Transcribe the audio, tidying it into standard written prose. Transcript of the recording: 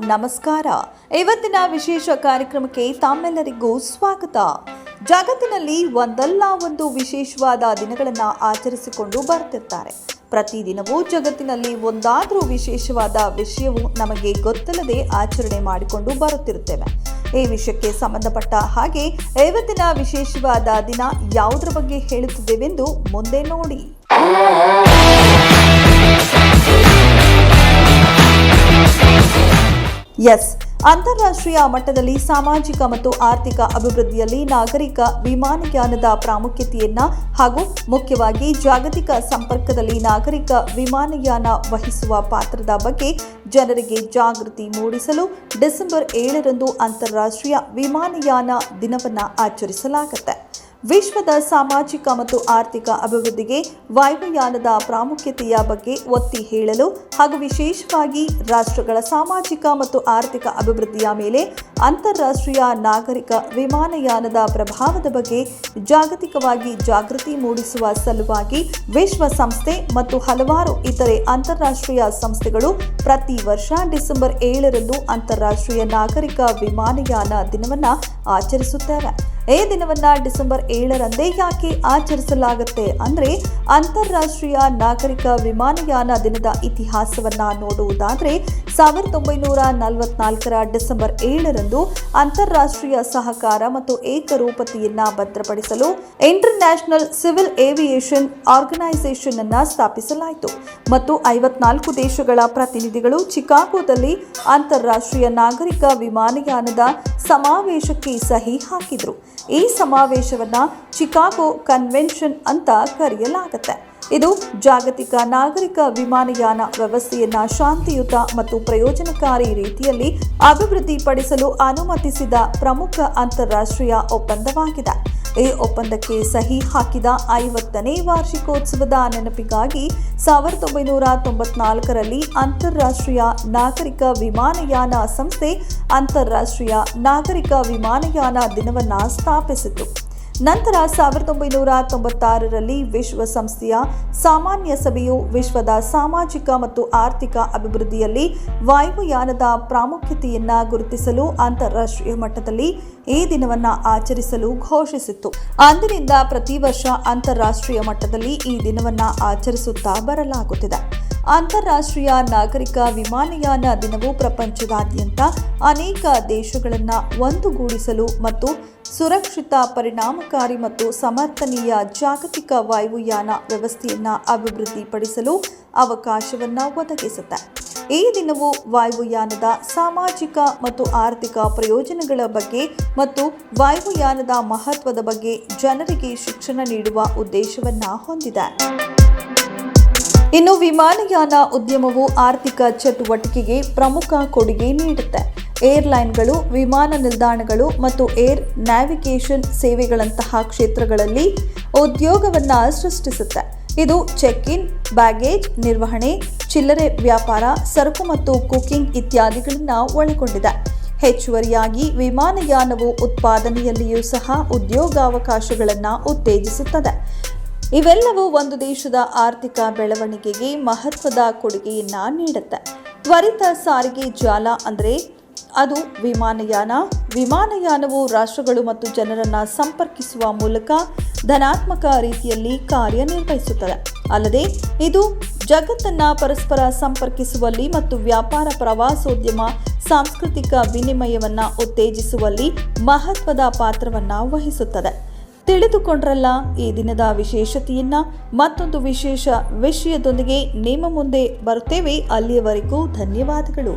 ನಮಸ್ಕಾರ. ಇವತ್ತಿನ ವಿಶೇಷ ಕಾರ್ಯಕ್ರಮಕ್ಕೆ ತಮ್ಮೆಲ್ಲರಿಗೂ ಸ್ವಾಗತ. ಜಗತ್ತಿನಲ್ಲಿ ಒಂದಲ್ಲ ಒಂದು ವಿಶೇಷವಾದ ದಿನಗಳನ್ನು ಆಚರಿಸಿಕೊಂಡು ಬರ್ತಿರ್ತಾರೆ. ಪ್ರತಿದಿನವೂ ಜಗತ್ತಿನಲ್ಲಿ ಒಂದಾದರೂ ವಿಶೇಷವಾದ ವಿಷಯವು ನಮಗೆ ಗೊತ್ತಿಲ್ಲದೆ ಆಚರಣೆ ಮಾಡಿಕೊಂಡು ಬರುತ್ತಿರುತ್ತೇವೆ. ಈ ವಿಷಯಕ್ಕೆ ಸಂಬಂಧಪಟ್ಟ ಹಾಗೆ ಇವತ್ತಿನ ವಿಶೇಷವಾದ ದಿನ ಯಾವುದರ ಬಗ್ಗೆ ಹೇಳುತ್ತಿದ್ದೇವೆಂದು ಮುಂದೆ ನೋಡಿ. ಅಂತಾರಾಷ್ಟ್ರೀಯ ಮಟ್ಟದಲ್ಲಿ ಸಾಮಾಜಿಕ ಮತ್ತು ಆರ್ಥಿಕ ಅಭಿವೃದ್ಧಿಯಲ್ಲಿ ನಾಗರಿಕ ವಿಮಾನಯಾನದ ಪ್ರಾಮುಖ್ಯತೆಯನ್ನ ಹಾಗೂ ಮುಖ್ಯವಾಗಿ ಜಾಗತಿಕ ಸಂಪರ್ಕದಲ್ಲಿ ನಾಗರಿಕ ವಿಮಾನಯಾನ ವಹಿಸುವ ಪಾತ್ರದ ಬಗ್ಗೆ ಜನರಿಗೆ ಜಾಗೃತಿ ಮೂಡಿಸಲು ಡಿಸೆಂಬರ್ 7ರಂದು ಅಂತಾರಾಷ್ಟ್ರೀಯ ವಿಮಾನಯಾನ ದಿನವನ್ನು ಆಚರಿಸಲಾಗುತ್ತೆ. ವಿಶ್ವದ ಸಾಮಾಜಿಕ ಮತ್ತು ಆರ್ಥಿಕ ಅಭಿವೃದ್ಧಿಗೆ ವಾಯುಯಾನದ ಪ್ರಾಮುಖ್ಯತೆಯ ಬಗ್ಗೆ ಒತ್ತಿ ಹೇಳಲು ಹಾಗೂ ವಿಶೇಷವಾಗಿ ರಾಷ್ಟ್ರಗಳ ಸಾಮಾಜಿಕ ಮತ್ತು ಆರ್ಥಿಕ ಅಭಿವೃದ್ಧಿಯ ಮೇಲೆ ಅಂತಾರಾಷ್ಟ್ರೀಯ ನಾಗರಿಕ ವಿಮಾನಯಾನದ ಪ್ರಭಾವದ ಬಗ್ಗೆ ಜಾಗತಿಕವಾಗಿ ಜಾಗೃತಿ ಮೂಡಿಸುವ ಸಲುವಾಗಿ ವಿಶ್ವಸಂಸ್ಥೆ ಮತ್ತು ಹಲವಾರು ಇತರೆ ಅಂತಾರಾಷ್ಟ್ರೀಯ ಸಂಸ್ಥೆಗಳು ಪ್ರತಿ ವರ್ಷ ಡಿಸೆಂಬರ್ 7ರಂದು ಅಂತಾರಾಷ್ಟ್ರೀಯ ನಾಗರಿಕ ವಿಮಾನಯಾನ ದಿನವನ್ನು ಆಚರಿಸುತ್ತೇವೆ. ಈ ದಿನವನ್ನ ಡಿಸೆಂಬರ್ 7ರಂದೇ ಯಾಕೆ ಆಚರಿಸಲಾಗುತ್ತೆ ಅಂದ್ರೆ, ಅಂತಾರಾಷ್ಟ್ರೀಯ ನಾಗರಿಕ ವಿಮಾನಯಾನ ದಿನದ ಇತಿಹಾಸವನ್ನ ನೋಡುವುದಾದ್ರೆ 1944ರ ಡಿಸೆಂಬರ್ 7ರಂದು ಅಂತಾರಾಷ್ಟ್ರೀಯ ಸಹಕಾರ ಮತ್ತು ಏಕರೂಪತೆಯನ್ನ ಭದ್ರಪಡಿಸಲು international civil aviation organisation ಅನ್ನ ಸ್ಥಾಪಿಸಲಾಯಿತು ಮತ್ತು 54 ದೇಶಗಳ ಪ್ರತಿನಿಧಿಗಳು ಚಿಕಾಗೋದಲ್ಲಿ ಅಂತಾರಾಷ್ಟ್ರೀಯ ನಾಗರಿಕ ವಿಮಾನಯಾನದ ಸಮಾವೇಶಕ್ಕೆ ಸಹಿ ಹಾಕಿದ್ರು. ಈ ಸಮಾವೇಶವನ್ನ ಚಿಕಾಗೋ ಕನ್ವೆನ್ಷನ್ ಅಂತ ಕರೆಯಲಾಗುತ್ತೆ. ಇದು ಜಾಗತಿಕ ನಾಗರಿಕ ವಿಮಾನಯಾನ ವ್ಯವಸ್ಥೆಯನ್ನ ಶಾಂತಿಯುತ ಮತ್ತು ಪ್ರಯೋಜನಕಾರಿ ರೀತಿಯಲ್ಲಿ ಅಭಿವೃದ್ಧಿಪಡಿಸಲು ಅನುಮತಿಸಿದ ಪ್ರಮುಖ ಅಂತಾರಾಷ್ಟ್ರೀಯ ಒಪ್ಪಂದವಾಗಿದೆ. ಈ ಒಪ್ಪಂದಕ್ಕೆ ಸಹಿ ಹಾಕಿದ 50ನೇ ವಾರ್ಷಿಕೋತ್ಸವದ ನೆನಪಿಗಾಗಿ 1994ರಲ್ಲಿ ಅಂತಾರಾಷ್ಟ್ರೀಯ ನಾಗರಿಕ ವಿಮಾನಯಾನ ಸಂಸ್ಥೆ ಅಂತಾರಾಷ್ಟ್ರೀಯ ನಾಗರಿಕ ವಿಮಾನಯಾನ ದಿನವನ್ನು ಸ್ಥಾಪಿಸಿತು. ನಂತರ 1996ರಲ್ಲಿ ವಿಶ್ವಸಂಸ್ಥೆಯ ಸಾಮಾನ್ಯ ಸಭೆಯು ವಿಶ್ವದ ಸಾಮಾಜಿಕ ಮತ್ತು ಆರ್ಥಿಕ ಅಭಿವೃದ್ಧಿಯಲ್ಲಿ ವಾಯುಯಾನದ ಪ್ರಾಮುಖ್ಯತೆಯನ್ನ ಗುರುತಿಸಲು ಅಂತಾರಾಷ್ಟ್ರೀಯ ಮಟ್ಟದಲ್ಲಿ ಈ ದಿನವನ್ನು ಆಚರಿಸಲು ಘೋಷಿಸಿತ್ತು. ಅಂದಿನಿಂದ ಪ್ರತಿ ವರ್ಷ ಅಂತಾರಾಷ್ಟ್ರೀಯ ಮಟ್ಟದಲ್ಲಿ ಈ ದಿನವನ್ನು ಆಚರಿಸುತ್ತಾ ಬರಲಾಗುತ್ತಿದೆ. ಅಂತಾರಾಷ್ಟ್ರೀಯ ನಾಗರಿಕ ವಿಮಾನಯಾನ ದಿನವು ಪ್ರಪಂಚದಾದ್ಯಂತ ಅನೇಕ ದೇಶಗಳನ್ನು ಒಂದುಗೂಡಿಸಲು ಮತ್ತು ಸುರಕ್ಷಿತ, ಪರಿಣಾಮಕಾರಿ ಮತ್ತು ಸಮರ್ಥನೀಯ ಜಾಗತಿಕ ವಾಯುಯಾನ ವ್ಯವಸ್ಥೆಯನ್ನು ಅಭಿವೃದ್ಧಿಪಡಿಸಲು ಅವಕಾಶವನ್ನು ಒದಗಿಸುತ್ತೆ. ಈ ದಿನವು ವಾಯುಯಾನದ ಸಾಮಾಜಿಕ ಮತ್ತು ಆರ್ಥಿಕ ಪ್ರಯೋಜನಗಳ ಬಗ್ಗೆ ಮತ್ತು ವಾಯುಯಾನದ ಮಹತ್ವದ ಬಗ್ಗೆ ಜನರಿಗೆ ಶಿಕ್ಷಣ ನೀಡುವ ಉದ್ದೇಶವನ್ನು ಹೊಂದಿದೆ. ಇನ್ನು ವಿಮಾನಯಾನ ಉದ್ಯಮವು ಆರ್ಥಿಕ ಚಟುವಟಿಕೆಗೆ ಪ್ರಮುಖ ಕೊಡುಗೆ ನೀಡುತ್ತೆ. ಏರ್ಲೈನ್ಗಳು, ವಿಮಾನ ನಿಲ್ದಾಣಗಳು ಮತ್ತು ಏರ್ ನ್ಯಾವಿಗೇಷನ್ ಸೇವೆಗಳಂತಹ ಕ್ಷೇತ್ರಗಳಲ್ಲಿ ಉದ್ಯೋಗವನ್ನು ಸೃಷ್ಟಿಸುತ್ತೆ. ಇದು ಚೆಕ್ ಇನ್, ಬ್ಯಾಗೇಜ್ ನಿರ್ವಹಣೆ, ಚಿಲ್ಲರೆ ವ್ಯಾಪಾರ, ಸರಕು ಮತ್ತು ಕುಕಿಂಗ್ ಇತ್ಯಾದಿಗಳನ್ನು ಒಳಗೊಂಡಿದೆ. ಹೆಚ್ಚುವರಿಯಾಗಿ ವಿಮಾನಯಾನವು ಉತ್ಪಾದನೆಯಲ್ಲಿಯೂ ಸಹ ಉದ್ಯೋಗಾವಕಾಶಗಳನ್ನು ಉತ್ತೇಜಿಸುತ್ತದೆ. ಇವೆಲ್ಲವೂ ಒಂದು ದೇಶದ ಆರ್ಥಿಕ ಬೆಳವಣಿಗೆಗೆ ಮಹತ್ವದ ಕೊಡುಗೆಯನ್ನ ನೀಡುತ್ತೆ. ತ್ವರಿತ ಸಾರಿಗೆ ಜಾಲ ಅಂದರೆ ಅದು ವಿಮಾನಯಾನವು ರಾಷ್ಟ್ರಗಳು ಮತ್ತು ಜನರನ್ನು ಸಂಪರ್ಕಿಸುವ ಮೂಲಕ ಧನಾತ್ಮಕ ರೀತಿಯಲ್ಲಿ ಕಾರ್ಯನಿರ್ವಹಿಸುತ್ತದೆ. ಅಲ್ಲದೆ ಇದು ಜಗತ್ತನ್ನು ಪರಸ್ಪರ ಸಂಪರ್ಕಿಸುವಲ್ಲಿ ಮತ್ತು ವ್ಯಾಪಾರ, ಪ್ರವಾಸೋದ್ಯಮ, ಸಾಂಸ್ಕೃತಿಕ ವಿನಿಮಯವನ್ನು ಉತ್ತೇಜಿಸುವಲ್ಲಿ ಮಹತ್ವದ ಪಾತ್ರವನ್ನು ವಹಿಸುತ್ತದೆ. ತಿಳಿದುಕೊಂಡ್ರಲ್ಲ ಈ ದಿನದ ವಿಶೇಷತೆಯನ್ನ. ಮತ್ತೊಂದು ವಿಶೇಷ ವಿಷಯದೊಂದಿಗೆ ನಿಮ್ಮ ಮುಂದೆ ಬರುತ್ತೇವೆ. ಅಲ್ಲಿಯವರೆಗೂ ಧನ್ಯವಾದಗಳು.